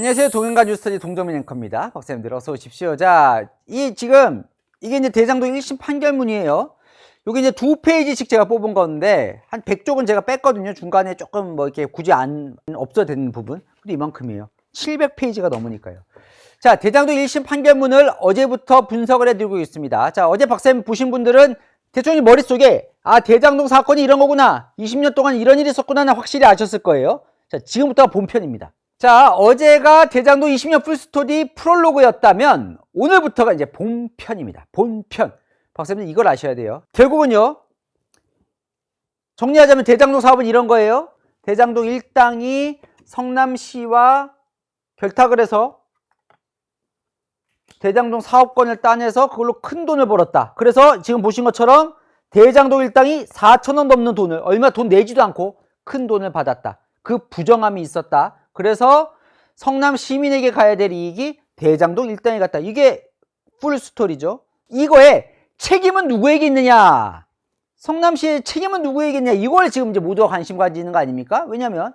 안녕하세요. 동행가 뉴스터디 동정민 앵커입니다. 박사님들 어서 오십시오. 자, 이게 이제 대장동 1심 판결문이에요. 요게 이제 2페이지씩 제가 뽑은 건데, 한 100쪽은 제가 뺐거든요. 중간에 조금 뭐 이렇게 굳이 없어도 되는 부분. 근데 이만큼이에요. 700페이지가 넘으니까요. 자, 대장동 1심 판결문을 어제부터 분석을 해드리고 있습니다. 자, 어제 박사님 보신 분들은 대충 머릿속에, 대장동 사건이 이런 거구나. 20년 동안 이런 일이 있었구나. 확실히 아셨을 거예요. 자, 지금부터가 본편입니다. 자, 어제가 대장동 20년 풀스토리 프롤로그였다면 오늘부터가 이제 본편입니다. 본편. 박사님들 이걸 아셔야 돼요. 결국은요, 정리하자면 대장동 사업은 이런 거예요. 대장동 일당이 성남시와 결탁을 해서 대장동 사업권을 따내서 그걸로 큰 돈을 벌었다. 그래서 지금 보신 것처럼 대장동 일당이 4천원 넘는 돈을, 얼마 돈 내지도 않고 큰 돈을 받았다. 그 부정함이 있었다. 그래서 성남 시민에게 가야 될 이익이 대장동 일당에 갔다. 이게 풀스토리죠. 이거에 책임은 누구에게 있느냐? 성남시의 책임은 누구에게 있느냐? 이걸 지금 이제 모두가 관심 가지는 거 아닙니까? 왜냐면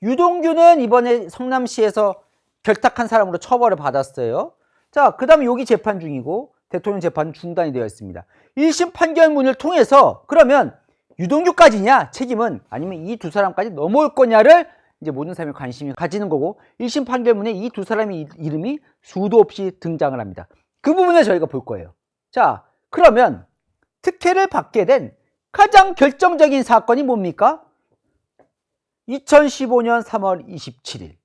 유동규는 이번에 성남시에서 결탁한 사람으로 처벌을 받았어요. 자, 그 다음에 여기 재판 중이고 대통령 재판은 중단이 되어 있습니다. 1심 판결문을 통해서 그러면 유동규까지냐? 책임은 아니면 이 두 사람까지 넘어올 거냐를 이제 모든 사람이 관심이 가지는 거고 1심 판결문에 이 두 사람의 이름이 수도 없이 등장을 합니다. 그 부분을 저희가 볼 거예요. 자, 그러면 특혜를 받게 된 가장 결정적인 사건이 뭡니까? 2015년 3월 27일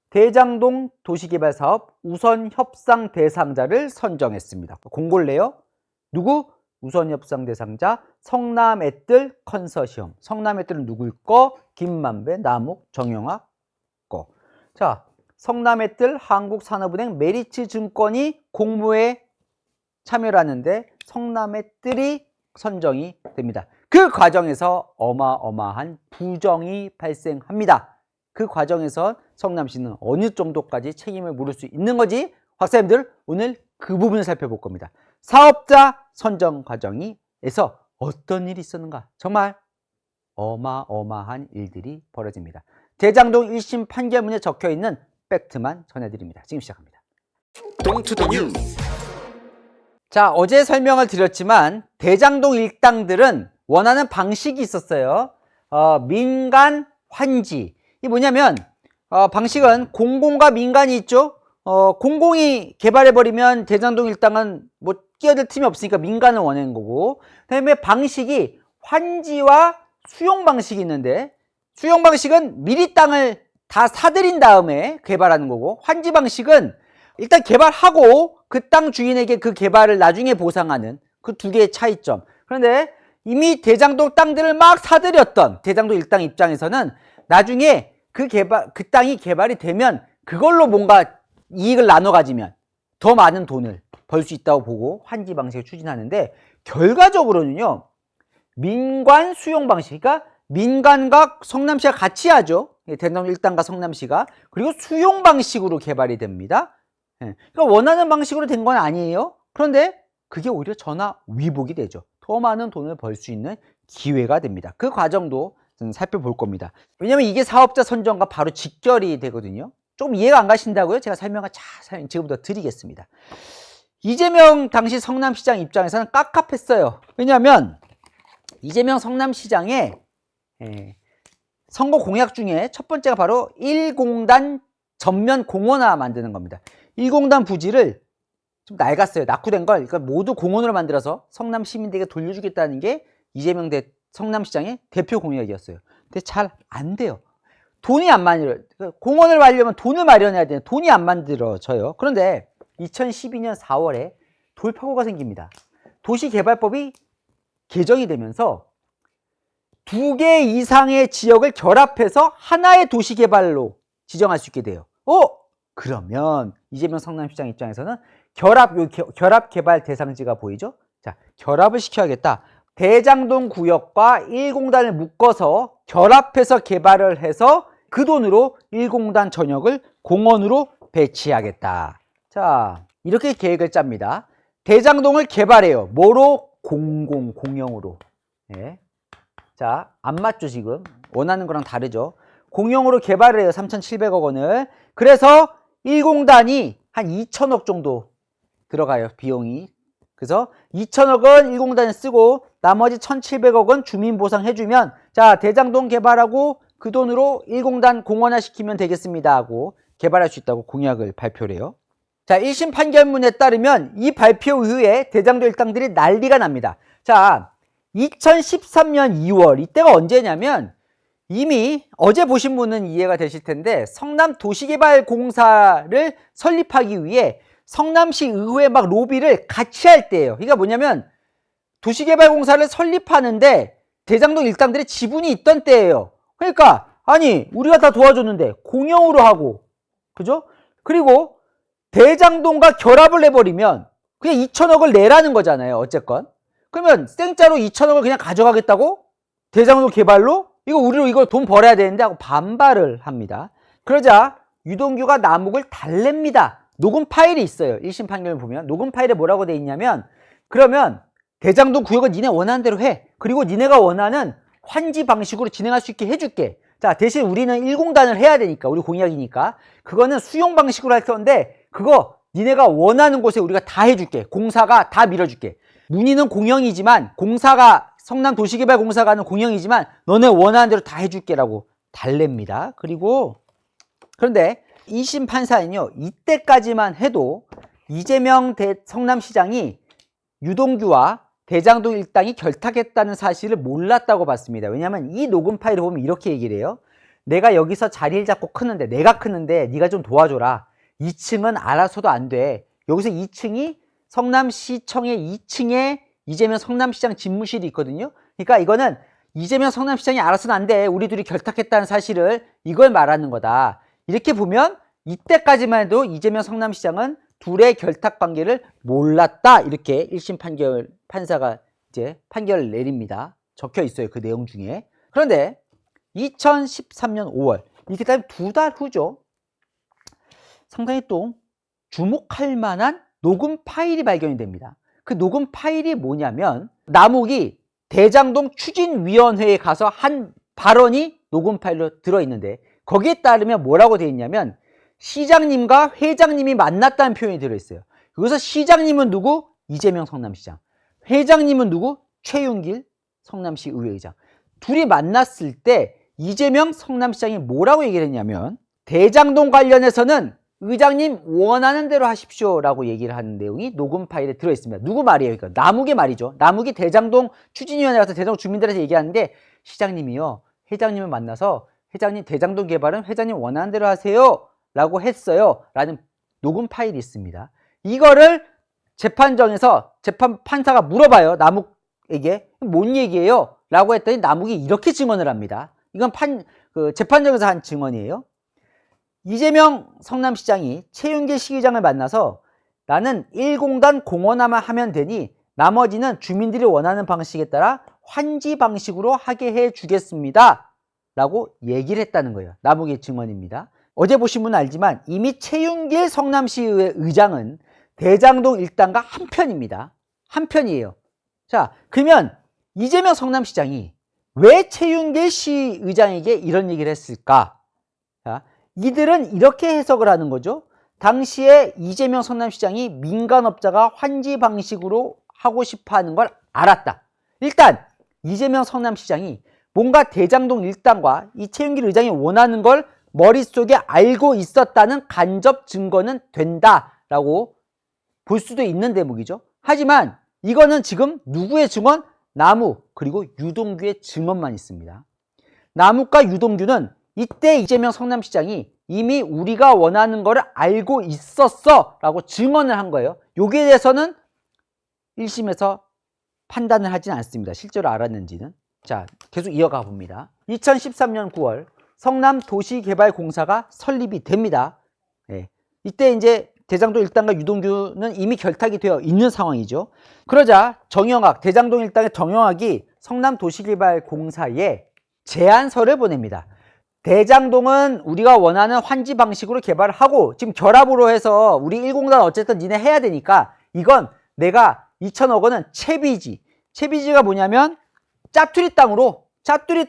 대장동 도시개발사업 우선 협상 대상자를 선정했습니다. 공고를 내요. 누구? 우선 협상 대상자 성남애뜰 컨소시엄. 성남애뜰은 누구일 거? 김만배, 남욱, 정영학 거. 자, 성남애뜰 한국산업은행 메리츠증권이 공모에 참여를 하는데 성남애뜰이 선정이 됩니다. 그 과정에서 어마어마한 부정이 발생합니다. 그 과정에서 성남시는 어느 정도까지 책임을 물을 수 있는 거지? 박사님들 오늘 그 부분을 살펴볼 겁니다. 사업자 선정 과정에서 어떤 일이 있었는가? 정말 어마어마한 일들이 벌어집니다. 대장동 1심 판결문에 적혀있는 팩트만 전해드립니다. 지금 시작합니다. 동투더 뉴스. 자, 어제 설명을 드렸지만 대장동 일당들은 원하는 방식이 있었어요. 민간 환지. 이게 뭐냐면 방식은 공공과 민간이 있죠. 공공이 개발해버리면 대장동 일당은 뭐 끼어들 틈이 없으니까 민간을 원하는 거고, 그 다음에 방식이 환지와 수용 방식이 있는데, 수용 방식은 미리 땅을 다 사들인 다음에 개발하는 거고, 환지 방식은 일단 개발하고 그 땅 주인에게 그 개발을 나중에 보상하는 그 두 개의 차이점. 그런데 이미 대장동 땅들을 막 사들였던 대장동 일당 입장에서는 나중에 그 땅이 개발이 되면 그걸로 뭔가 이익을 나눠 가지면 더 많은 돈을 벌 수 있다고 보고 환지 방식을 추진하는데, 결과적으로는요, 민관 수용 방식, 그러니까 민간과 성남시가 같이 하죠. 대장동 일당과 성남시가. 그리고 수용 방식으로 개발이 됩니다. 그러니까 원하는 방식으로 된 건 아니에요. 그런데 그게 오히려 전화 위복이 되죠. 더 많은 돈을 벌 수 있는 기회가 됩니다. 그 과정도 살펴볼 겁니다. 왜냐면 이게 사업자 선정과 바로 직결이 되거든요. 조금 이해가 안 가신다고요? 제가 설명을 지금부터 드리겠습니다. 이재명 당시 성남시장 입장에서는 깝깝했어요. 왜냐하면 이재명 성남시장의 선거 공약 중에 첫 번째가 바로 1공단 전면 공원화 만드는 겁니다. 1공단 부지를 좀 낡았어요. 낙후된 걸 그러니까 모두 공원으로 만들어서 성남 시민들에게 돌려주겠다는 게 이재명 성남시장의 대표 공약이었어요. 근데 잘 안 돼요. 돈이 안 만들어요. 공원을 하려면 돈을 마련해야 되는데 돈이 안 만들어져요. 그런데 2012년 4월에 돌파구가 생깁니다. 도시개발법이 개정이 되면서 2개 이상의 지역을 결합해서 하나의 도시개발로 지정할 수 있게 돼요. 그러면 이재명 성남시장 입장에서는 결합 개발 대상지가 보이죠? 자, 결합을 시켜야겠다. 대장동 구역과 1공단을 묶어서 결합해서 개발을 해서 그 돈으로 1공단 전역을 공원으로 배치하겠다. 자, 이렇게 계획을 짭니다. 대장동을 개발해요. 뭐로? 공영으로. 자, 안 맞죠 지금? 원하는 거랑 다르죠? 공영으로 개발을 해요. 3,700억 원을. 그래서 1공단이 한 2천억 정도 들어가요, 비용이. 그래서 2천억은 1공단에 쓰고 나머지 1,700억은 주민보상 해주면 자, 대장동 개발하고 그 돈으로 1공단 공원화시키면 되겠습니다 하고 개발할 수 있다고 공약을 발표를 해요. 자, 1심 판결문에 따르면 이 발표 이후에 대장동 일당들이 난리가 납니다. 자, 2013년 2월, 이때가 언제냐면 이미 어제 보신 분은 이해가 되실 텐데 성남 도시개발공사를 설립하기 위해 성남시 의회 막 로비를 같이 할 때예요. 그러니까 뭐냐면 도시개발공사를 설립하는데 대장동 일당들의 지분이 있던 때예요. 그러니까 아니 우리가 다 도와줬는데 공영으로 하고 그죠? 그리고 대장동과 결합을 해버리면 그냥 2천억을 내라는 거잖아요. 어쨌건 그러면 생짜로 2천억을 그냥 가져가겠다고? 대장동 개발로? 이거 우리로 이거 돈 벌어야 되는데 하고 반발을 합니다. 그러자 유동규가 남욱을 달랩니다. 녹음 파일이 있어요. 1심 판결을 보면 녹음 파일에 뭐라고 돼 있냐면 그러면 대장동 구역은 니네 원하는 대로 해. 그리고 니네가 원하는 환지 방식으로 진행할 수 있게 해줄게. 자, 대신 우리는 1공단을 해야 되니까 우리 공약이니까 그거는 수용 방식으로 할 건데 그거 니네가 원하는 곳에 우리가 다 해줄게. 공사가 다 밀어줄게. 문의는 공영이지만 공사가 성남도시개발공사가 하는 공영이지만 너네 원하는 대로 다 해줄게라고 달랩니다. 그리고 그런데 2심 판사는요. 이때까지만 해도 이재명 성남시장이 유동규와 대장동 일당이 결탁했다는 사실을 몰랐다고 봤습니다. 왜냐하면 이 녹음 파일을 보면 이렇게 얘기를 해요. 내가 여기서 자리를 잡고 크는데 내가 크는데 네가 좀 도와줘라. 2층은 알아서도 안 돼. 여기서 2층이 성남시청의 2층에 이재명 성남시장 집무실이 있거든요. 그러니까 이거는 이재명 성남시장이 알아서는 안 돼. 우리 둘이 결탁했다는 사실을 이걸 말하는 거다. 이렇게 보면 이때까지만 해도 이재명 성남시장은 둘의 결탁 관계를 몰랐다. 이렇게 1심 판사가 이제 판결을 내립니다. 적혀 있어요. 그 내용 중에. 그런데 2013년 5월 이렇게 따르면 2달 후죠. 상당히 또 주목할 만한 녹음 파일이 발견이 됩니다. 그 녹음 파일이 뭐냐면 남욱이 대장동 추진위원회에 가서 한 발언이 녹음 파일로 들어있는데 거기에 따르면 뭐라고 되어 있냐면 시장님과 회장님이 만났다는 표현이 들어있어요. 여기서 시장님은 누구? 이재명 성남시장. 회장님은 누구? 최윤길 성남시 의회의장. 둘이 만났을 때 이재명 성남시장이 뭐라고 얘기를 했냐면 대장동 관련해서는 의장님 원하는 대로 하십시오 라고 얘기를 하는 내용이 녹음 파일에 들어있습니다. 누구 말이에요? 그러니까 남욱의 말이죠. 남욱이 대장동 추진위원회 가서 대장동 주민들한테 얘기하는데 시장님이요. 회장님을 만나서 회장님 대장동 개발은 회장님 원하는 대로 하세요 라고 했어요 라는 녹음 파일이 있습니다. 이거를 재판정에서 판사가 물어봐요. 남욱에게 뭔 얘기예요? 라고 했더니 남욱이 이렇게 증언을 합니다. 이건 재판정에서 한 증언이에요. 이재명 성남시장이 최윤길 시의장을 만나서 나는 1공단 공원화만 하면 되니 나머지는 주민들이 원하는 방식에 따라 환지 방식으로 하게 해주겠습니다 라고 얘기를 했다는 거예요. 남욱의 증언입니다. 어제 보신 분은 알지만 이미 최윤길 성남시의회 의장은 대장동 일당과 한편입니다. 한편이에요. 자, 그러면 이재명 성남시장이 왜 최윤길 시의장에게 이런 얘기를 했을까? 자, 이들은 이렇게 해석을 하는 거죠. 당시에 이재명 성남시장이 민간업자가 환지 방식으로 하고 싶어 하는 걸 알았다. 일단 이재명 성남시장이 뭔가 대장동 일당과 이 최윤길 의장이 원하는 걸 머릿속에 알고 있었다는 간접 증거는 된다라고 볼 수도 있는 대목이죠. 하지만 이거는 지금 누구의 증언? 남욱 그리고 유동규의 증언만 있습니다. 남욱과 유동규는 이때 이재명 성남시장이 이미 우리가 원하는 거를 알고 있었어 라고 증언을 한 거예요. 여기에 대해서는 1심에서 판단을 하진 않습니다. 실제로 알았는지는. 자, 계속 이어가 봅니다. 2013년 9월 성남도시개발공사가 설립이 됩니다. 네. 이때 이제 대장동 일당과 유동규는 이미 결탁이 되어 있는 상황이죠. 그러자 대장동 일당의 정영학이 성남도시개발공사에 제안서를 보냅니다. 대장동은 우리가 원하는 환지 방식으로 개발을 하고 지금 결합으로 해서 우리 1공단 어쨌든 니네 해야 되니까 이건 내가 2천억 원은 채비지가 뭐냐면 짜투리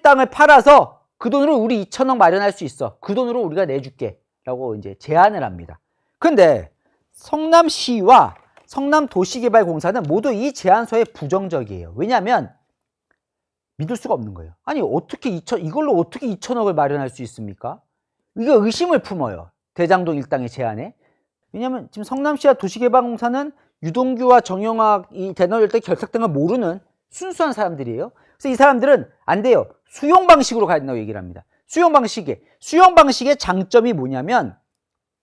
땅을 팔아서 그 돈으로 우리 2천억 마련할 수 있어. 그 돈으로 우리가 내줄게 라고 이제 제안을 합니다. 그런데 성남시와 성남도시개발공사는 모두 이 제안서에 부정적이에요. 왜냐하면 믿을 수가 없는 거예요. 아니 어떻게 이걸로 어떻게 2천억을 마련할 수 있습니까? 이거 의심을 품어요. 대장동 일당의 제안에. 왜냐하면 지금 성남시와 도시개발공사는 유동규와 정영학 이 대너일대 결탁된 걸 모르는 순수한 사람들이에요. 그래서 이 사람들은 안 돼요. 수용 방식으로 가야 된다고 얘기를 합니다. 수용 방식의 장점이 뭐냐면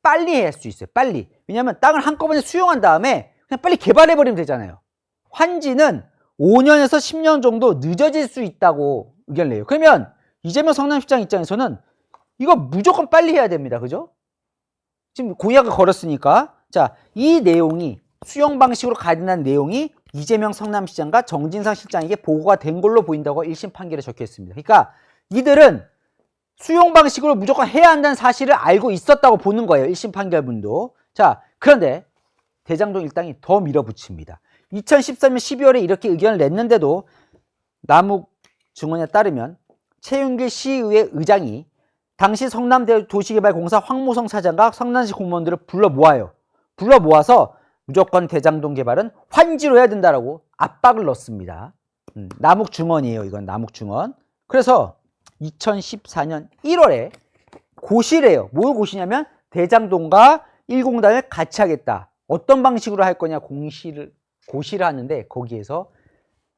빨리 할 수 있어요. 빨리. 왜냐하면 땅을 한꺼번에 수용한 다음에 그냥 빨리 개발해버리면 되잖아요. 환지는 5년에서 10년 정도 늦어질 수 있다고 의견을 내요. 그러면 이재명 성남시장 입장에서는 이거 무조건 빨리 해야 됩니다. 그죠? 지금 공약을 걸었으니까. 자, 이 내용이 수용 방식으로 가야 된다는 내용이 이재명 성남시장과 정진상 실장에게 보고가 된 걸로 보인다고 1심 판결에 적혀 있습니다. 그러니까 이들은 수용 방식으로 무조건 해야 한다는 사실을 알고 있었다고 보는 거예요. 1심 판결문도. 자, 그런데 대장동 일당이 더 밀어붙입니다. 2013년 12월에 이렇게 의견을 냈는데도 남욱 증언에 따르면 최윤길 시의회 의장이 당시 성남도시개발공사 황모성 사장과 성남시 공무원들을 불러 모아서 무조건 대장동 개발은 환지로 해야 된다라고 압박을 넣습니다. 남욱 증언이에요. 이건 남욱 증언. 그래서 2014년 1월에 고시를 해요. 뭘 고시냐면 대장동과 1공단을 같이 하겠다. 어떤 방식으로 할 거냐 고시를 하는데 거기에서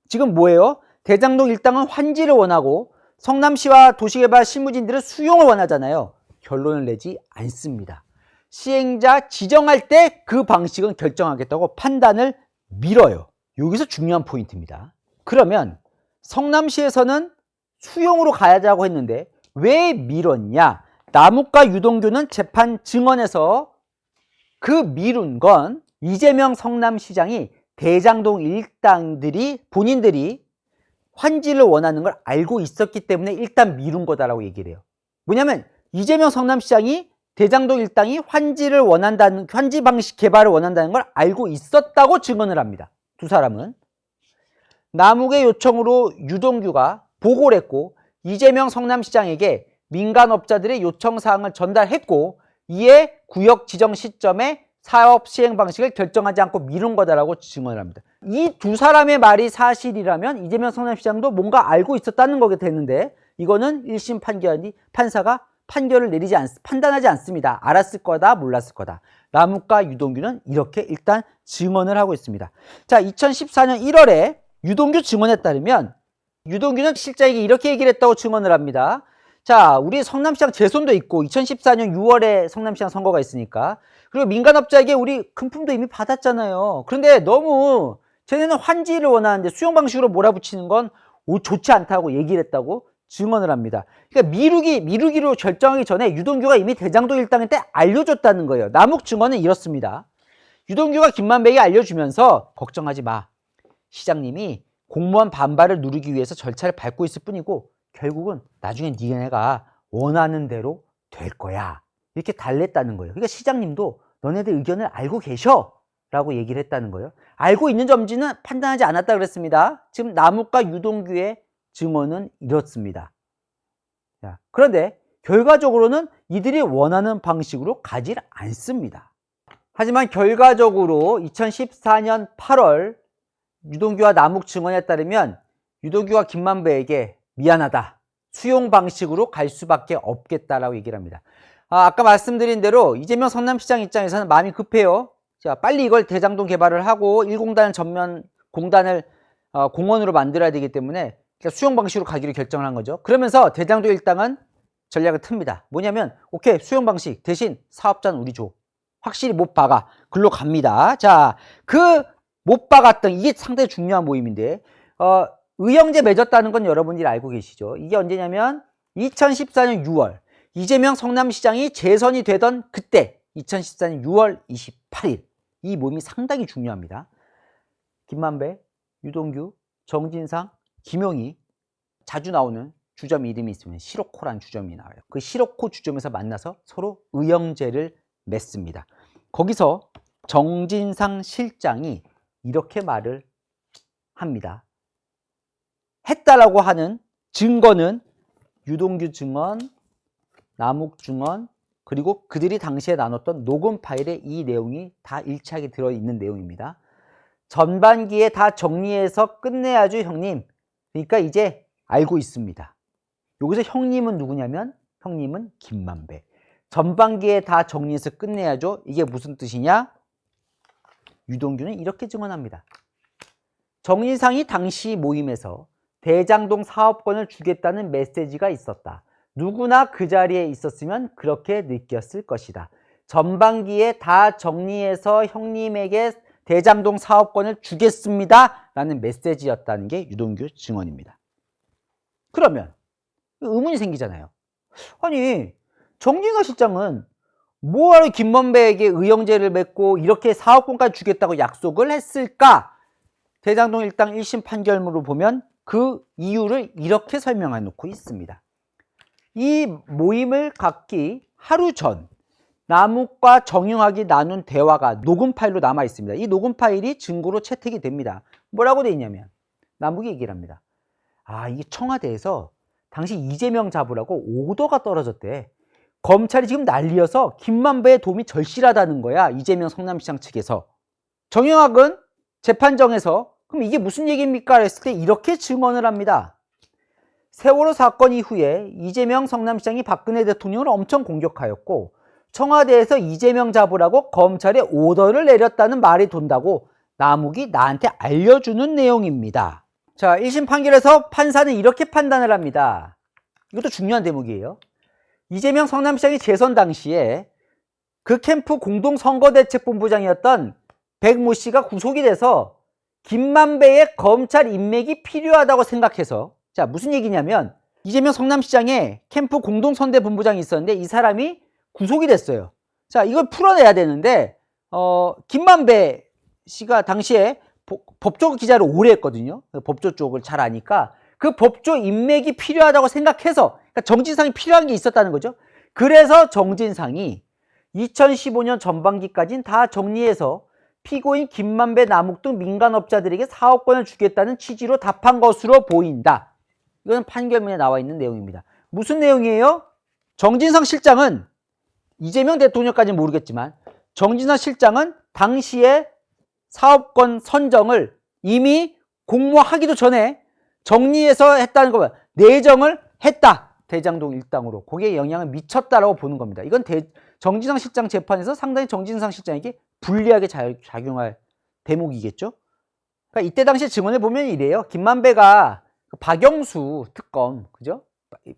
지금 뭐예요? 대장동 일당은 환지를 원하고 성남시와 도시개발 실무진들은 수용을 원하잖아요. 결론을 내지 않습니다. 시행자 지정할 때 그 방식은 결정하겠다고 판단을 미뤄요. 여기서 중요한 포인트입니다. 그러면 성남시에서는 수용으로 가야자고 했는데 왜 미뤘냐? 남욱과 유동규는 재판 증언에서 그 미룬 건 이재명 성남시장이 대장동 일당들이 본인들이 환지를 원하는 걸 알고 있었기 때문에 일단 미룬 거다라고 얘기를 해요. 뭐냐면 이재명 성남시장이 대장동 일당이 환지 방식 개발을 원한다는 걸 알고 있었다고 증언을 합니다. 두 사람은. 남욱의 요청으로 유동규가 보고를 했고 이재명 성남시장에게 민간업자들의 요청사항을 전달했고 이에 구역 지정 시점에 사업 시행 방식을 결정하지 않고 미룬 거다라고 증언을 합니다. 이 두 사람의 말이 사실이라면 이재명 성남시장도 뭔가 알고 있었다는 거게 되는데 이거는 1심 판사가 판결을 판단하지 않습니다. 알았을 거다, 몰랐을 거다. 남욱과 유동규는 이렇게 일단 증언을 하고 있습니다. 자, 2014년 1월에 유동규 증언에 따르면 유동규는 실장에게 이렇게 얘기를 했다고 증언을 합니다. 자, 우리 성남시장 재선도 있고 2014년 6월에 성남시장 선거가 있으니까 그리고 민간업자에게 우리 금품도 이미 받았잖아요. 그런데 너무 쟤네는 환지를 원하는데 수용 방식으로 몰아붙이는 건 좋지 않다고 얘기를 했다고 증언을 합니다. 그러니까 미루기로 결정하기 전에 유동규가 이미 대장동 일당일 때 알려줬다는 거예요. 남욱 증언은 이렇습니다. 유동규가 김만배에게 알려주면서 걱정하지 마. 시장님이 공무원 반발을 누르기 위해서 절차를 밟고 있을 뿐이고 결국은 나중에 니네가 원하는 대로 될 거야. 이렇게 달랬다는 거예요. 그러니까 시장님도 너네들 의견을 알고 계셔 라고 얘기를 했다는 거예요. 알고 있는 점지는 판단하지 않았다 그랬습니다. 지금 남욱과 유동규의 증언은 이렇습니다. 자, 그런데 결과적으로는 이들이 원하는 방식으로 가지 않습니다. 하지만 결과적으로 2014년 8월 유동규와 남욱 증언에 따르면 유동규와 김만배에게 미안하다. 수용 방식으로 갈 수밖에 없겠다라고 얘기를 합니다. 아까 말씀드린 대로 이재명 성남시장 입장에서는 마음이 급해요. 자, 빨리 이걸 대장동 개발을 하고 1공단을 전면 공단을 공원으로 만들어야 되기 때문에 수용 방식으로 가기로 결정을 한 거죠. 그러면서 대장동 일당은 전략을 틉니다. 뭐냐면 오케이 수용 방식 대신 사업자는 우리 줘. 확실히 못 박아. 글로 갑니다. 자, 그 못 박았던 이게 상당히 중요한 모임인데 의형제 맺었다는 건 여러분들이 알고 계시죠. 이게 언제냐면 2014년 6월 이재명 성남시장이 재선이 되던 그때 2014년 6월 28일 이 모임이 상당히 중요합니다. 김만배, 유동규, 정진상, 김용희 자주 나오는 주점 이름이 있으면 시로코란 주점이 나와요. 그 시로코 주점에서 만나서 서로 의형제를 맺습니다. 거기서 정진상 실장이 이렇게 말을 합니다. 했다라고 하는 증거는 유동규 증언, 남욱 증언, 그리고 그들이 당시에 나눴던 녹음 파일에 이 내용이 다 일치하게 들어있는 내용입니다. 전반기에 다 정리해서 끝내야죠, 형님. 그러니까 이제 알고 있습니다. 여기서 형님은 누구냐면 형님은 김만배. 전반기에 다 정리해서 끝내야죠. 이게 무슨 뜻이냐? 유동규는 이렇게 증언합니다. 정진상이 당시 모임에서 대장동 사업권을 주겠다는 메시지가 있었다. 누구나 그 자리에 있었으면 그렇게 느꼈을 것이다. 전반기에 다 정리해서 형님에게 대장동 사업권을 주겠습니다. 라는 메시지였다는 게 유동규 증언입니다. 그러면 의문이 생기잖아요. 아니, 정진상 실장은 뭐하러 김만배에게 의형제를 맺고 이렇게 사업권까지 주겠다고 약속을 했을까? 대장동 일당 1심 판결문으로 보면 그 이유를 이렇게 설명해 놓고 있습니다. 이 모임을 갖기 하루 전 남욱과 정영학이 나눈 대화가 녹음 파일로 남아 있습니다. 이 녹음 파일이 증거로 채택이 됩니다. 뭐라고 돼 있냐면 남욱이 얘기를 합니다. 아, 이게 청와대에서 당시 이재명 잡으라고 오더가 떨어졌대. 검찰이 지금 난리여서 김만배의 도움이 절실하다는 거야. 이재명 성남시장 측에서. 정영학은 재판정에서 그럼 이게 무슨 얘기입니까? 했을 때 이렇게 증언을 합니다. 세월호 사건 이후에 이재명 성남시장이 박근혜 대통령을 엄청 공격하였고 청와대에서 이재명 잡으라고 검찰에 오더를 내렸다는 말이 돈다고 남욱이 나한테 알려주는 내용입니다. 자, 1심 판결에서 판사는 이렇게 판단을 합니다. 이것도 중요한 대목이에요. 이재명 성남시장이 재선 당시에 그 캠프 공동선거대책본부장이었던 백모 씨가 구속이 돼서 김만배의 검찰 인맥이 필요하다고 생각해서, 자, 무슨 얘기냐면 이재명 성남시장의 캠프 공동선대본부장이 있었는데 이 사람이 구속이 됐어요. 자, 이걸 풀어내야 되는데 김만배 씨가 당시에 법조 기자를 오래 했거든요. 법조 쪽을 잘 아니까 그 법조 인맥이 필요하다고 생각해서, 그러니까 정진상이 필요한 게 있었다는 거죠. 그래서 정진상이 2015년 전반기까지는 다 정리해서 피고인 김만배, 남욱 등 민간업자들에게 사업권을 주겠다는 취지로 답한 것으로 보인다. 이건 판결문에 나와 있는 내용입니다. 무슨 내용이에요? 정진상 실장은 이재명 대통령까지는 모르겠지만 정진상 실장은 당시에 사업권 선정을 이미 공모하기도 전에 정리해서 했다는 거면 내정을 했다. 대장동 일당으로. 거기에 영향을 미쳤다라고 보는 겁니다. 이건 정진상 실장 재판에서 상당히 정진상 실장에게 불리하게 작용할 대목이겠죠. 그러니까 이때 당시 증언을 보면 이래요. 김만배가 박영수 특검, 그죠?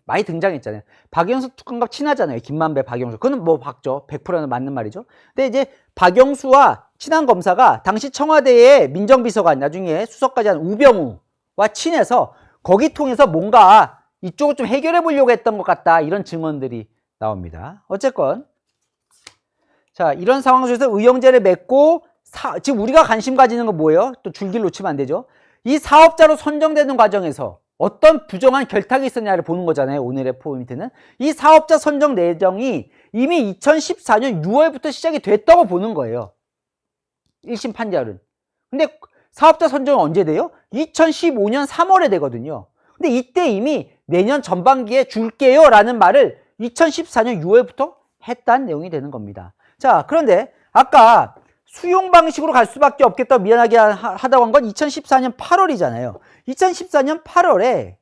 많이 등장했잖아요. 박영수 특검과 친하잖아요. 김만배, 박영수. 그거는 뭐 박죠. 100%는 맞는 말이죠. 근데 이제 박영수와 친한 검사가 당시 청와대의 민정비서관, 나중에 수석까지 한 우병우와 친해서 거기 통해서 뭔가 이쪽을 좀 해결해 보려고 했던 것 같다. 이런 증언들이 나옵니다. 어쨌건 자, 이런 상황 속에서 의형제를 맺고 지금 우리가 관심 가지는 건 뭐예요? 또 줄기를 놓치면 안 되죠. 이 사업자로 선정되는 과정에서 어떤 부정한 결탁이 있었냐를 보는 거잖아요. 오늘의 포인트는 이 사업자 선정 내정이 이미 2014년 6월부터 시작이 됐다고 보는 거예요. 1심 판결은. 근데 사업자 선정은 언제 돼요? 2015년 3월에 되거든요. 근데 이때 이미 내년 전반기에 줄게요 라는 말을 2014년 6월부터 했다는 내용이 되는 겁니다. 자, 그런데 아까 수용 방식으로 갈 수밖에 없겠다 미안하게 하다고 한 건 2014년 8월이잖아요. 2014년 8월에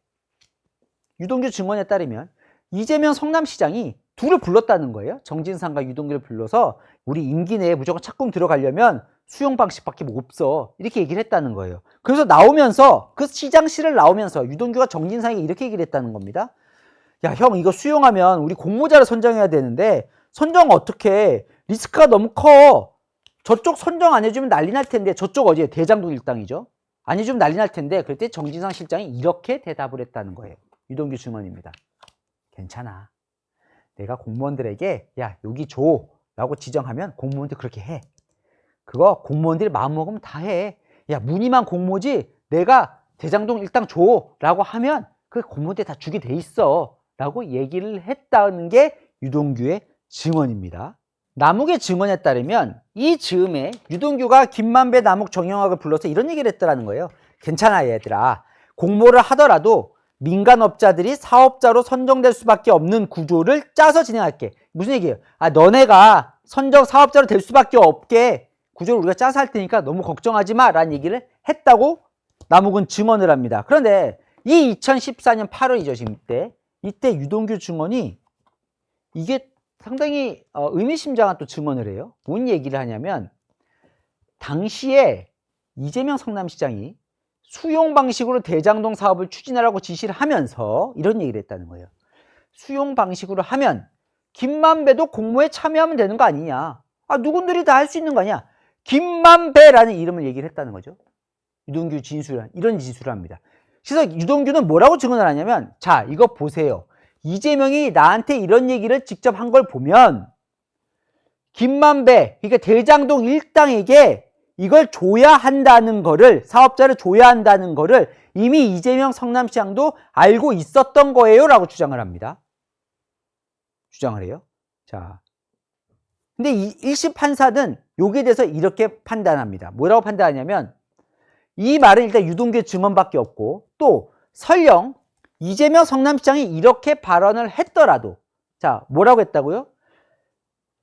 유동규 증언에 따르면 이재명 성남시장이 둘을 불렀다는 거예요. 정진상과 유동규를 불러서 우리 임기 내에 무조건 착공 들어가려면 수용 방식밖에 없어. 이렇게 얘기를 했다는 거예요. 그래서 나오면서 그 시장실을 나오면서 유동규가 정진상에게 이렇게 얘기를 했다는 겁니다. 야, 형 이거 수용하면 우리 공모자를 선정해야 되는데 선정 어떻게 리스크가 너무 커. 저쪽 선정 안 해주면 난리 날 텐데 저쪽 어디에 대장동 일당이죠. 안 해주면 난리 날 텐데 그럴 때 정진상 실장이 이렇게 대답을 했다는 거예요. 유동규 증언입니다. 괜찮아. 내가 공무원들에게 야 여기 줘 라고 지정하면 공무원들 그렇게 해. 그거 공무원들이 마음먹으면 다 해. 야 무늬만 공모지 내가 대장동 일당 줘 라고 하면 그 공무원들이 다 주게 돼 있어 라고 얘기를 했다는 게 유동규의 증언입니다. 남욱의 증언에 따르면 이 즈음에 유동규가 김만배, 남욱, 정영학을 불러서 이런 얘기를 했더라는 거예요. 괜찮아 얘들아. 공모를 하더라도 민간업자들이 사업자로 선정될 수밖에 없는 구조를 짜서 진행할게. 무슨 얘기예요? 아, 너네가 선정 사업자로 될 수밖에 없게 구조를 우리가 짜서 할 테니까 너무 걱정하지 마 라는 얘기를 했다고 남욱은 증언을 합니다. 그런데 이 2014년 8월이죠, 지금 이때 유동규 증언이 이게 상당히 의미심장한 또 증언을 해요. 뭔 얘기를 하냐면 당시에 이재명 성남시장이 수용 방식으로 대장동 사업을 추진하라고 지시를 하면서 이런 얘기를 했다는 거예요. 수용 방식으로 하면 김만배도 공모에 참여하면 되는 거 아니냐. 아, 누군들이 다 할 수 있는 거 아니야. 김만배라는 이름을 얘기를 했다는 거죠. 유동규 진술, 이런 진술을 합니다. 그래서 유동규는 뭐라고 증언을 하냐면, 자, 이거 보세요. 이재명이 나한테 이런 얘기를 직접 한 걸 보면 김만배, 그러니까 대장동 일당에게 이걸 줘야 한다는 거를, 사업자를 줘야 한다는 거를 이미 이재명 성남시장도 알고 있었던 거예요 라고 주장을 합니다. 주장을 해요. 자, 근데 이 1심 판사는 여기에 대해서 이렇게 판단합니다. 뭐라고 판단하냐면 이 말은 일단 유동규의 증언밖에 없고 또 설령 이재명 성남시장이 이렇게 발언을 했더라도, 자, 뭐라고 했다고요?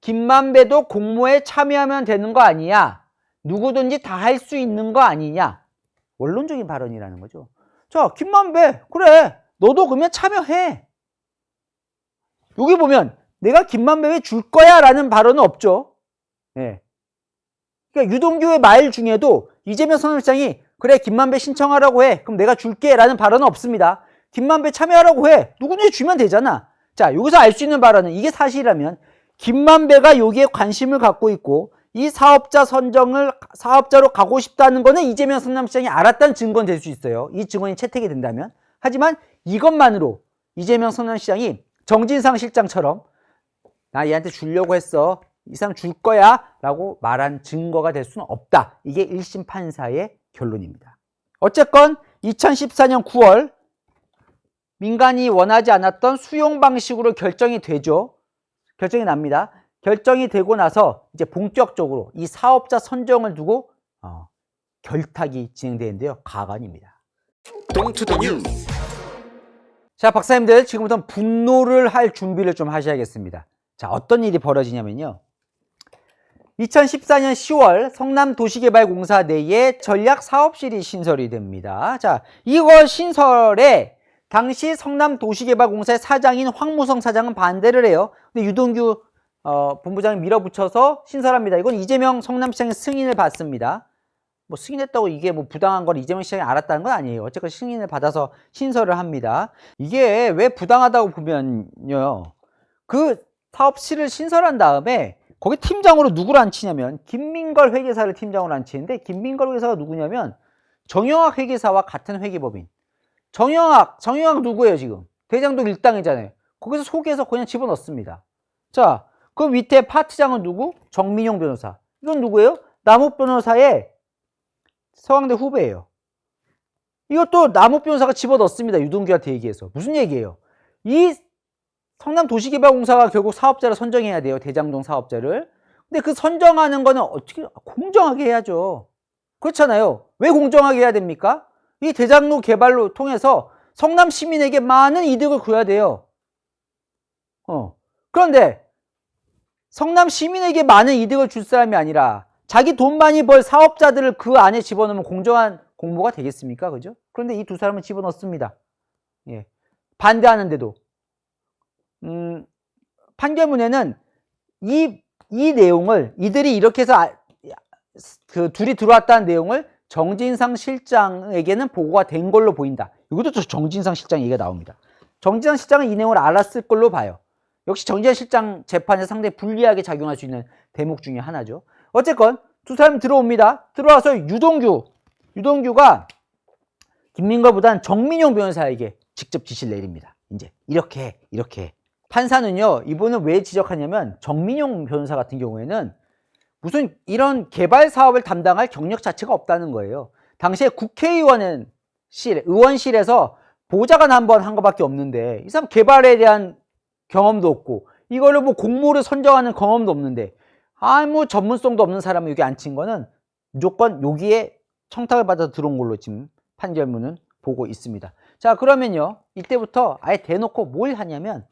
김만배도 공모에 참여하면 되는 거 아니냐? 누구든지 다 할 수 있는 거 아니냐? 원론적인 발언이라는 거죠. 자, 김만배, 그래, 너도 그러면 참여해. 여기 보면 내가 김만배에 줄 거야 라는 발언은 없죠. 예. 그러니까 유동규의 말 중에도 이재명 성남시장이 그래, 김만배 신청하라고 해, 그럼 내가 줄게 라는 발언은 없습니다. 김만배 참여하라고 해, 누구든지 주면 되잖아. 자, 여기서 알 수 있는 발언은, 이게 사실이라면 김만배가 여기에 관심을 갖고 있고 이 사업자 선정을 사업자로 가고 싶다는 거는 이재명 성남시장이 알았다는 증거는 될 수 있어요. 이 증언이 채택이 된다면. 하지만 이것만으로 이재명 성남시장이 정진상 실장처럼 나 얘한테 주려고 했어, 이상 줄 거야 라고 말한 증거가 될 수는 없다. 이게 1심 판사의 결론입니다. 어쨌건 2014년 9월 민간이 원하지 않았던 수용 방식으로 결정이 되죠. 결정이 납니다. 결정이 되고 나서 이제 본격적으로 이 사업자 선정을 두고 결탁이 진행되는데요. 가관입니다. Don't the news. 자, 박사님들 지금부터 분노를 할 준비를 좀 하셔야겠습니다. 자, 어떤 일이 벌어지냐면요. 2014년 10월 성남도시개발공사 내에 전략사업실이 신설이 됩니다. 자, 이거 신설에 당시 성남도시개발공사의 사장인 황무성 사장은 반대를 해요. 근데 유동규 본부장이 밀어붙여서 신설합니다. 이건 이재명 성남시장의 승인을 받습니다. 뭐 승인했다고 이게 뭐 부당한 걸 이재명 시장이 알았다는 건 아니에요. 어쨌건 승인을 받아서 신설을 합니다. 이게 왜 부당하다고 보면요, 그 사업실을 신설한 다음에 거기 팀장으로 누구를 앉히냐면 김민걸 회계사를 팀장으로 앉히는데, 김민걸 회계사가 누구냐면 정영학 회계사와 같은 회계법인. 정영학 누구예요? 지금 대장동 일당이잖아요. 거기서 소개해서 그냥 집어넣습니다. 자, 그 밑에 파트장은 누구? 정민용 변호사. 이건 누구예요? 남욱 변호사의 서강대 후배예요. 이것도 남욱 변호사가 집어넣습니다. 유동규한테 얘기해서. 무슨 얘기예요? 이 성남도시개발공사가 결국 사업자를 선정해야 돼요. 대장동 사업자를. 근데 그 선정하는 거는 어떻게 공정하게 해야죠. 그렇잖아요. 왜 공정하게 해야 됩니까? 이 대장동 개발로 통해서 성남 시민에게 많은 이득을 줘야 돼요. 그런데 성남 시민에게 많은 이득을 줄 사람이 아니라 자기 돈 많이 벌 사업자들을 그 안에 집어넣으면 공정한 공모가 되겠습니까? 그죠? 그런데 이 두 사람은 집어넣습니다. 예. 반대하는데도. 판결문에는 이 내용을, 이들이 이렇게 해서 그 둘이 들어왔다는 내용을 정진상 실장에게는 보고가 된 걸로 보인다. 이것도 또 정진상 실장 얘기가 나옵니다. 정진상 실장은 이 내용을 알았을 걸로 봐요. 역시 정진상 실장 재판에서 상당히 불리하게 작용할 수 있는 대목 중에 하나죠. 어쨌건 두 사람이 들어옵니다. 들어와서 유동규가 김민걸보다는 정민용 변호사에게 직접 지시를 내립니다. 이제 이렇게 판사는요, 이분은 왜 지적하냐면 정민용 변호사 같은 경우에는 무슨 이런 개발 사업을 담당할 경력 자체가 없다는 거예요. 당시에 의원실에서 보좌관 한 번 한 것밖에 없는데 이 사람 개발에 대한 경험도 없고 이거를 뭐 공모를 선정하는 경험도 없는데 아무 전문성도 없는 사람을 여기 앉힌 거는 무조건 여기에 청탁을 받아서 들어온 걸로 지금 판결문은 보고 있습니다. 자, 그러면요, 이때부터 아예 대놓고 뭘 하냐면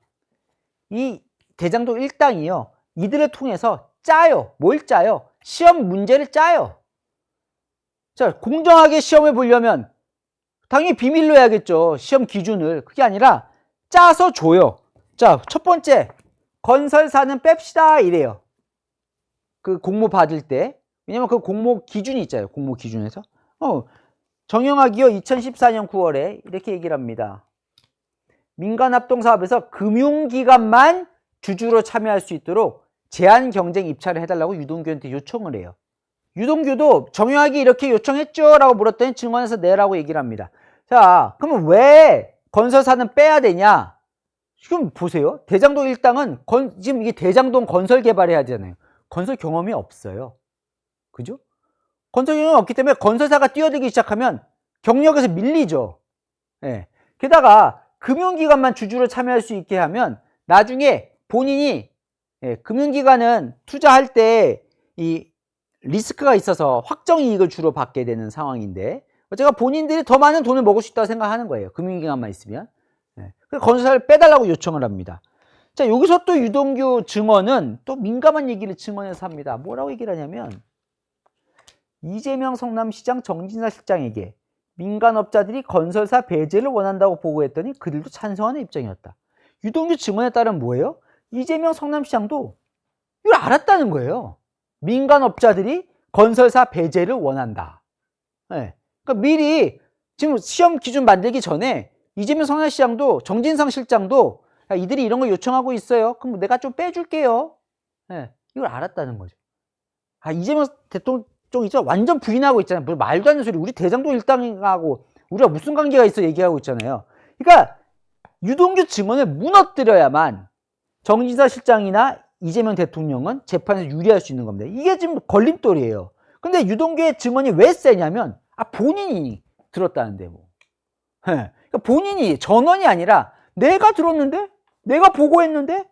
이 대장동 일당이요. 이들을 통해서 짜요. 뭘 짜요? 시험 문제를 짜요. 자, 공정하게 시험을 보려면 당연히 비밀로 해야겠죠. 시험 기준을. 그게 아니라 짜서 줘요. 자, 첫 번째, 건설사는 뺍시다 이래요. 그 공모 받을 때. 왜냐면 그 공모 기준이 있잖아요. 공모 기준에서. 정영학이요 2014년 9월에 이렇게 얘기를 합니다. 민간합동사업에서 금융기관만 주주로 참여할 수 있도록 제한 경쟁 입찰을 해달라고 유동규한테 요청을 해요. 유동규도 정영학이 이렇게 요청했죠? 라고 물었더니 증언에서 내라고 얘기를 합니다. 자, 그러면 왜 건설사는 빼야 되냐? 지금 보세요. 대장동 일당은 지금 이게 대장동 건설 개발해야 되잖아요. 건설 경험이 없어요. 그죠? 건설 경험이 없기 때문에 건설사가 뛰어들기 시작하면 경력에서 밀리죠. 예. 게다가 금융기관만 주주로 참여할 수 있게 하면 나중에 본인이 금융기관은 투자할 때 이 리스크가 있어서 확정 이익을 주로 받게 되는 상황인데 어쨌든 본인들이 더 많은 돈을 먹을 수 있다고 생각하는 거예요. 금융기관만 있으면. 그래서 건설사를 빼달라고 요청을 합니다. 자, 여기서 또 유동규 증언은 또 민감한 얘기를 증언해서 합니다. 뭐라고 얘기를 하냐면 이재명 성남시장 정진사 실장에게 민간업자들이 건설사 배제를 원한다고 보고했더니 그들도 찬성하는 입장이었다. 유동규 증언에 따르면 뭐예요? 이재명 성남시장도 이걸 알았다는 거예요. 민간업자들이 건설사 배제를 원한다. 그러니까 미리 지금 시험 기준 만들기 전에 이재명 성남시장도 정진상 실장도 야, 이들이 이런 걸 요청하고 있어요. 그럼 내가 좀 빼줄게요. 이걸 알았다는 거죠. 이재명 대통령 있죠? 완전 부인하고 있잖아요. 뭐 말도 안 되는 소리. 우리 대장동 일당하고 우리가 무슨 관계가 있어 얘기하고 있잖아요. 그러니까 유동규 증언을 무너뜨려야만 정진사 실장이나 이재명 대통령은 재판에서 유리할 수 있는 겁니다. 이게 지금 걸림돌이에요. 근데 유동규의 증언이 왜 세냐면 본인이 들었다는데 뭐. 그러니까 본인이 전원이 아니라 내가 들었는데? 내가 보고했는데?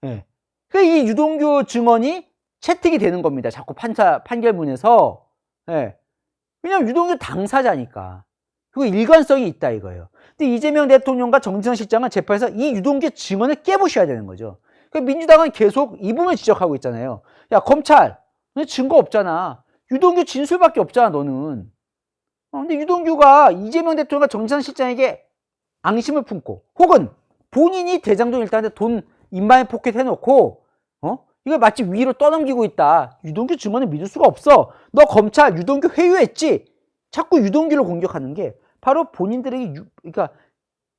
그러니까 이 유동규 증언이 채택이 되는 겁니다. 자꾸 판결문에서. 왜냐면 유동규 당사자니까. 그리고 일관성이 있다 이거예요. 근데 이재명 대통령과 정진상 실장은 재판에서 이 유동규 증언을 깨부셔야 되는 거죠. 그러니까 민주당은 계속 이 부분을 지적하고 있잖아요. 야, 검찰, 너 증거 없잖아. 유동규 진술밖에 없잖아, 너는. 근데 유동규가 이재명 대통령과 정진상 실장에게 앙심을 품고 혹은 본인이 대장동 일당한테 돈 인마에 포켓 해놓고 이거 마치 위로 떠넘기고 있다. 유동규 증언을 믿을 수가 없어. 너 검찰 유동규 회유했지? 자꾸 유동규를 공격하는 게 바로 본인들에게 그러니까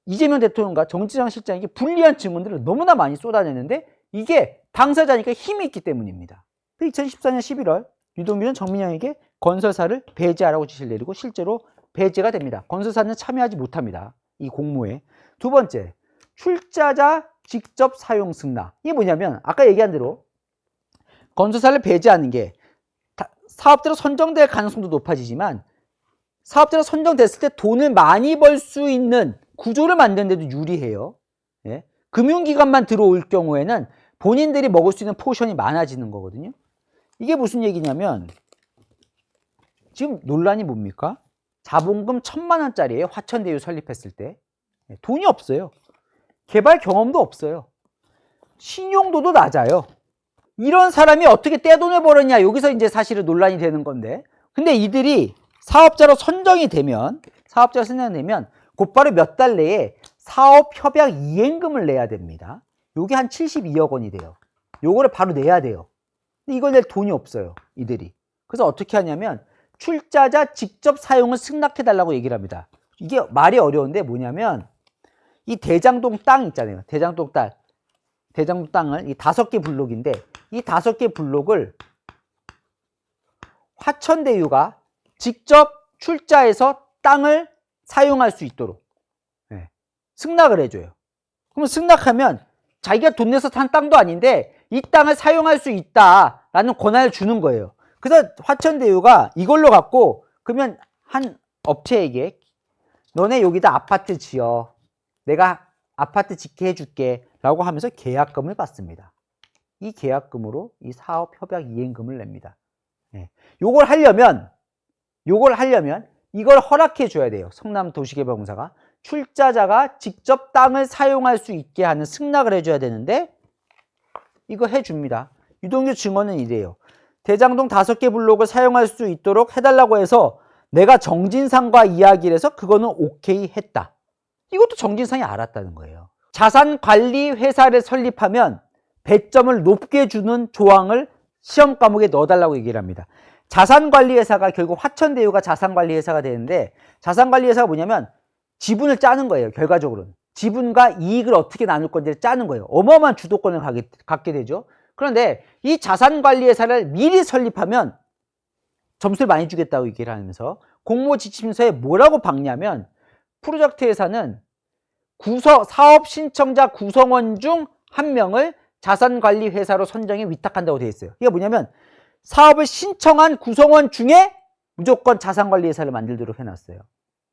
이재명 대통령과 정진상 실장에게 불리한 증언들을 너무나 많이 쏟아내는데 이게 당사자니까 힘이 있기 때문입니다. 2014년 11월 유동규는 정민영에게 건설사를 배제하라고 지시를 내리고 실제로 배제가 됩니다. 건설사는 참여하지 못합니다. 이 공모에. 두 번째, 출자자 직접 사용 승낙. 이게 뭐냐면 아까 얘기한 대로 건설사를 배제하는 게 사업자로 선정될 가능성도 높아지지만 사업자로 선정됐을 때 돈을 많이 벌 수 있는 구조를 만드는 데도 유리해요. 금융기관만 들어올 경우에는 본인들이 먹을 수 있는 포션이 많아지는 거거든요. 이게 무슨 얘기냐면 지금 논란이 뭡니까? 자본금 1,000만 원짜리예요. 화천대유 설립했을 때. 돈이 없어요. 개발 경험도 없어요. 신용도도 낮아요. 이런 사람이 어떻게 떼돈을 벌었냐. 여기서 이제 사실은 논란이 되는 건데. 근데 이들이 사업자로 선정이 되면 곧바로 몇 달 내에 사업협약 이행금을 내야 됩니다. 요게 한 72억 원이 돼요. 요거를 바로 내야 돼요. 근데 이걸 낼 돈이 없어요. 이들이. 그래서 어떻게 하냐면 출자자 직접 사용을 승낙해달라고 얘기를 합니다. 이게 말이 어려운데 뭐냐면 이 대장동 땅 있잖아요. 대장동 땅을 이 5개 블록인데 이 5개 블록을 화천대유가 직접 출자해서 땅을 사용할 수 있도록 승낙을 해줘요. 그러면 승낙하면 자기가 돈 내서 산 땅도 아닌데 이 땅을 사용할 수 있다라는 권한을 주는 거예요. 그래서 화천대유가 이걸로 갖고 그러면 한 업체에게 너네 여기다 아파트 지어. 내가 아파트 짓게 해줄게 라고 하면서 계약금을 받습니다. 이 계약금으로 이 사업협약 이행금을 냅니다. 요걸 하려면 이걸 허락해 줘야 돼요. 성남도시개발공사가. 출자자가 직접 땅을 사용할 수 있게 하는 승낙을 해줘야 되는데 이거 해줍니다. 유동규 증언은 이래요. 대장동 5개 블록을 사용할 수 있도록 해달라고 해서 내가 정진상과 이야기를 해서 그거는 오케이 했다. 이것도 정진상이 알았다는 거예요. 자산관리회사를 설립하면 배점을 높게 주는 조항을 시험 과목에 넣어달라고 얘기를 합니다. 자산관리회사가 결국 화천대유가 자산관리회사가 되는데, 자산관리회사가 뭐냐면 지분을 짜는 거예요. 결과적으로는 지분과 이익을 어떻게 나눌 건지를 짜는 거예요. 어마어마한 주도권을 갖게 되죠. 그런데 이 자산관리회사를 미리 설립하면 점수를 많이 주겠다고 얘기를 하면서 공모지침서에 뭐라고 박냐면, 프로젝트 회사는 사업 신청자 구성원 중 한 명을 자산관리회사로 선정에 위탁한다고 되어 있어요. 이게 뭐냐면 사업을 신청한 구성원 중에 무조건 자산관리회사를 만들도록 해놨어요.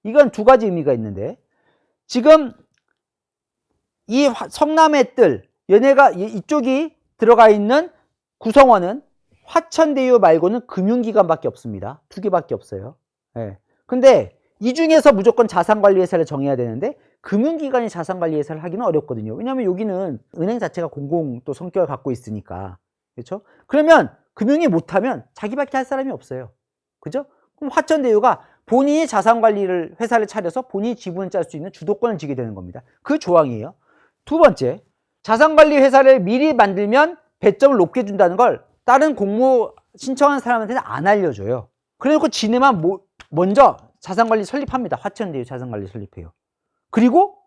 이건 두 가지 의미가 있는데, 지금 이 성남의 뜰, 얘네가 이쪽이 들어가 있는 구성원은 화천대유 말고는 금융기관밖에 없습니다. 2개밖에 없어요. 네. 근데 이 중에서 무조건 자산관리회사를 정해야 되는데 금융기관이 자산관리회사를 하기는 어렵거든요. 왜냐하면 여기는 은행 자체가 공공 또 성격을 갖고 있으니까. 그렇죠? 그러면 금융이 못하면 자기밖에 할 사람이 없어요. 그죠? 그럼 화천대유가 본인이 자산관리를 회사를 차려서 본인이 지분을 짤 수 있는 주도권을 지게 되는 겁니다. 그 조항이에요. 두 번째, 자산관리회사를 미리 만들면 배점을 높게 준다는 걸 다른 공모 신청한 사람한테는 안 알려줘요. 그래놓고 지네만 먼저 자산관리 설립합니다. 화천대유 자산관리 설립해요. 그리고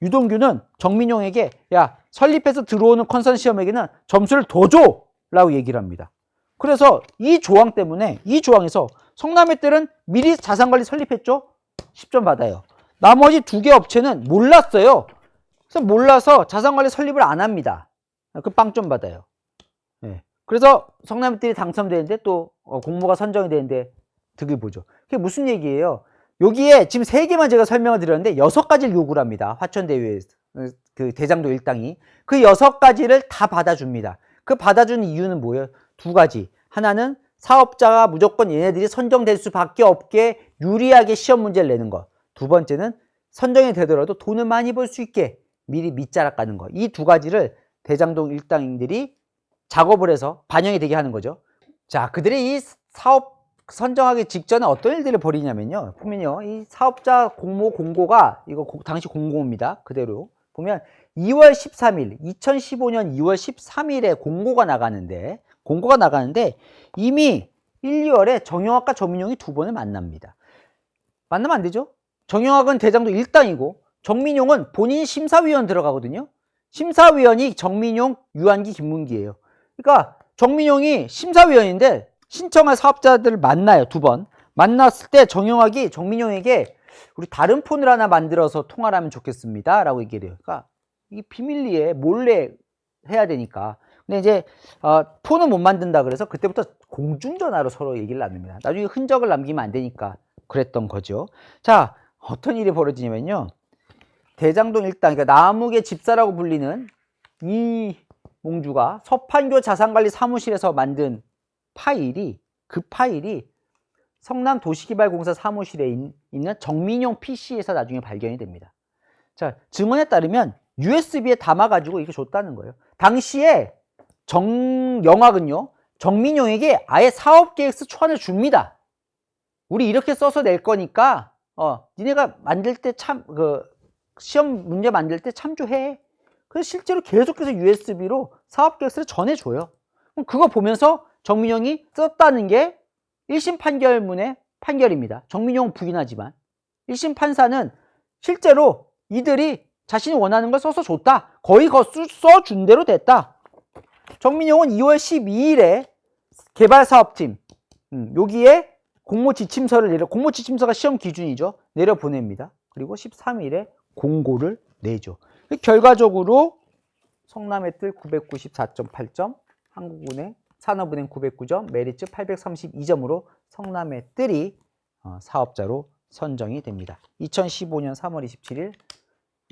유동규는 정민용에게 야, 설립해서 들어오는 컨sor시엄에게는 점수를 더 줘! 라고 얘기를 합니다. 그래서 이 조항 때문에, 이 조항에서 성남의 뜰은 미리 자산관리 설립했죠? 10점 받아요. 나머지 2개 업체는 몰랐어요. 그래서 몰라서 자산관리 설립을 안 합니다. 그 빵점 받아요. 네. 그래서 성남의 뜰이 당첨되는데 또 공모가 선정이 되는데 득을 보죠. 그게 무슨 얘기예요? 여기에 지금 3개만 제가 설명을 드렸는데 6가지를 요구를 합니다. 화천대유에서 그 대장동 일당이. 그 6가지를 다 받아줍니다. 그 받아주는 이유는 뭐예요? 2가지. 하나는 사업자가 무조건 얘네들이 선정될 수밖에 없게 유리하게 시험 문제를 내는 것. 2번째는 선정이 되더라도 돈을 많이 벌 수 있게 미리 밑자락 가는 것. 이 2가지를 대장동 일당인들이 작업을 해서 반영이 되게 하는 거죠. 자, 그들이 이 사업 선정하기 직전에 어떤 일들을 벌이냐면요. 보면요. 이 사업자 공모 공고가, 이거 당시 공고입니다. 그대로. 보면 2월 13일, 2015년 2월 13일에 공고가 나가는데 이미 1, 2월에 정영학과 정민용이 2번을 만납니다. 만나면 안 되죠? 정영학은 대장동 일당이고 정민용은 본인 심사위원 들어가거든요. 심사위원이 정민용, 유한기, 김문기예요. 그러니까 정민용이 심사위원인데 신청할 사업자들을 만나요. 2번. 만났을 때 정영학이 정민용에게 우리 다른 폰을 하나 만들어서 통화를 하면 좋겠습니다. 라고 얘기를 해요. 그러니까 이게 비밀리에 몰래 해야 되니까. 근데 이제 폰은 못 만든다 그래서 그때부터 공중전화로 서로 얘기를 나눕니다. 나중에 흔적을 남기면 안 되니까 그랬던 거죠. 자, 어떤 일이 벌어지냐면요. 대장동 일당, 그러니까 나무계 집사라고 불리는 이몽주가 서판교 자산관리 사무실에서 만든 그 파일이 성남도시개발공사 사무실에 있는 정민용 PC에서 나중에 발견이 됩니다. 자, 증언에 따르면 USB에 담아가지고 이렇게 줬다는 거예요. 당시에 정영학은요, 정민용에게 아예 사업계획서 초안을 줍니다. 우리 이렇게 써서 낼 거니까, 니네가 만들 때 시험 문제 만들 때 참조해. 그래서 실제로 계속해서 USB로 사업계획서를 전해줘요. 그럼 그거 보면서 정민용이 썼다는 게 1심 판결문의 판결입니다. 정민용은 부인하지만 1심 판사는 실제로 이들이 자신이 원하는 걸 써서 줬다. 거의 써준 대로 됐다. 정민용은 2월 12일에 개발사업팀 여기에 공모지침서가 시험 기준이죠. 내려보냅니다. 그리고 13일에 공고를 내죠. 결과적으로 성남의 뜰 994.8점, 한국은행, 산업은행 909점, 메리츠 832점으로 성남의 뜰이 사업자로 선정이 됩니다. 2015년 3월 27일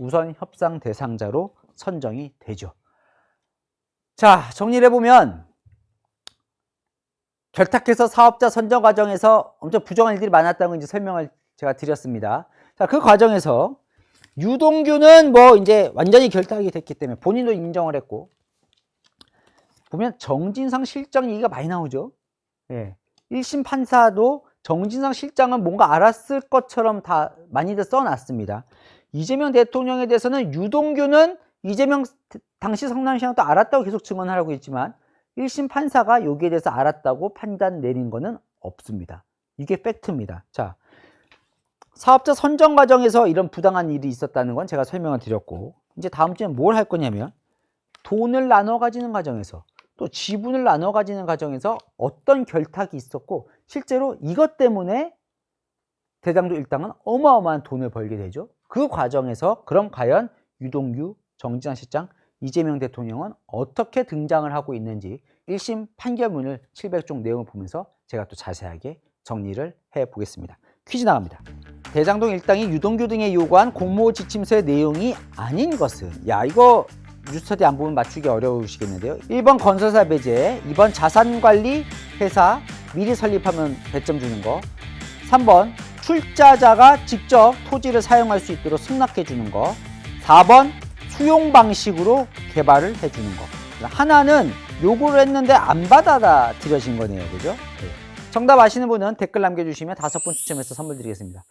우선 협상 대상자로 선정이 되죠. 자, 정리를 해보면 결탁해서 사업자 선정 과정에서 엄청 부정한 일들이 많았다는 걸 이제 설명을 제가 드렸습니다. 자, 그 과정에서 유동규는 이제 완전히 결탁이 됐기 때문에 본인도 인정을 했고, 보면 정진상 실장 얘기가 많이 나오죠. 예. 1심 판사도 정진상 실장은 뭔가 알았을 것처럼 다 많이들 써놨습니다. 이재명 대통령에 대해서는 유동규는 이재명 당시 성남시장도 알았다고 계속 증언하라고 했지만 1심 판사가 여기에 대해서 알았다고 판단 내린 거는 없습니다. 이게 팩트입니다. 자, 사업자 선정 과정에서 이런 부당한 일이 있었다는 건 제가 설명을 드렸고, 이제 다음 주에 뭘 할 거냐면 돈을 나눠 가지는 과정에서 또 지분을 나눠 가지는 과정에서 어떤 결탁이 있었고 실제로 이것 때문에 대장동 일당은 어마어마한 돈을 벌게 되죠. 그 과정에서 그럼 과연 유동규, 정진상 실장, 이재명 대통령은 어떻게 등장을 하고 있는지 1심 판결문을 700쪽 내용을 보면서 제가 또 자세하게 정리를 해보겠습니다. 퀴즈 나갑니다. 대장동 일당이 유동규 등에 요구한 공모 지침서의 내용이 아닌 것은, 야, 이거 뉴스터디 안 보면 맞추기 어려우시겠는데요. 1번 건설사 배제, 2번 자산관리 회사 미리 설립하면 100점 주는 거, 3번 출자자가 직접 토지를 사용할 수 있도록 승낙해 주는 거, 4번 수용 방식으로 개발을 해 주는 거. 하나는 요구를 했는데 안 받아들여진 거네요. 그죠? 네. 정답 아시는 분은 댓글 남겨주시면 5분 추첨해서 선물 드리겠습니다.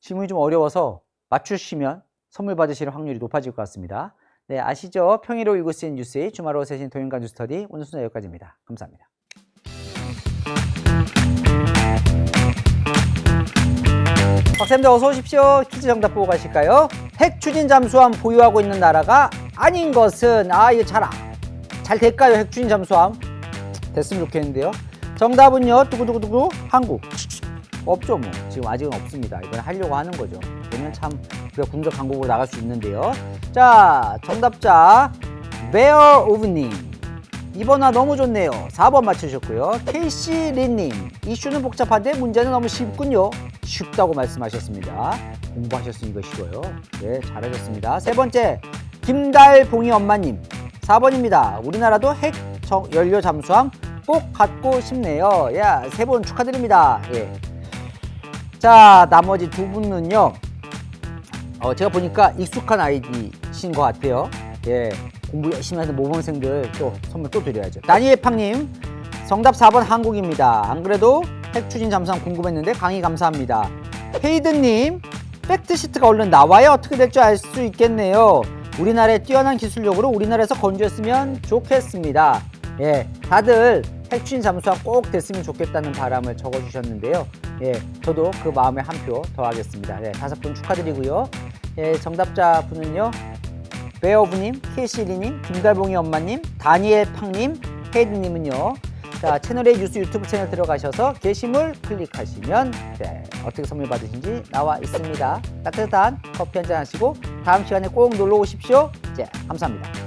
질문이 좀 어려워서 맞추시면 선물 받으실 확률이 높아질 것 같습니다. 네, 아시죠? 평일로 읽을 수 있는 뉴스의 주말로 세신 도윤관 뉴스터디, 오늘 순서 여기까지입니다. 감사합니다. 박쌤들 어서 오십시오. 퀴즈 정답 보고 가실까요? 핵 추진 잠수함 보유하고 있는 나라가 아닌 것은, 이거 잘 될까요? 핵 추진 잠수함 됐으면 좋겠는데요. 정답은요, 두구두구두구 한국. 없죠, 뭐. 지금 아직은 없습니다. 이건 하려고 하는 거죠. 그러면 참 우리가 군대 강국으로 나갈 수 있는데요. 자, 정답자 Bear of 님 2번화 너무 좋네요. 4번 맞추셨고요. KC린님 이슈는 복잡한데 문제는 너무 쉽군요. 쉽다고 말씀하셨습니다. 공부하셨으니 이거 쉬워요. 네, 잘하셨습니다. 세 번째 김달봉이 엄마님 4번입니다. 우리나라도 핵 연료 잠수함 꼭 갖고 싶네요. 야, 세 분 축하드립니다. 예. 자, 나머지 두 분은요, 제가 보니까 익숙한 아이디신 것 같아요. 예, 공부 열심히 하는 모범생들 또 선물 또 드려야죠. 다니엘팡님, 정답 4번 한국입니다. 안 그래도 핵 추진 잠수함 궁금했는데 강의 감사합니다. 헤이든님, 팩트시트가 얼른 나와야 어떻게 될 줄 알 수 있겠네요. 우리나라의 뛰어난 기술력으로 우리나라에서 건조했으면 좋겠습니다. 예, 다들 핵 추진 잠수함 꼭 됐으면 좋겠다는 바람을 적어주셨는데요. 예, 저도 그 마음에 한 표 더하겠습니다. 예, 5분 축하드리고요. 예, 정답자 분은요, 베어브님, 케이시리님, 김달봉이 엄마님, 다니엘팡님, 헤이드님은요. 자, 채널의 뉴스 유튜브 채널 들어가셔서 게시물 클릭하시면 어떻게 선물 받으신지 나와 있습니다. 따뜻한 커피 한잔 하시고 다음 시간에 꼭 놀러 오십시오. 감사합니다.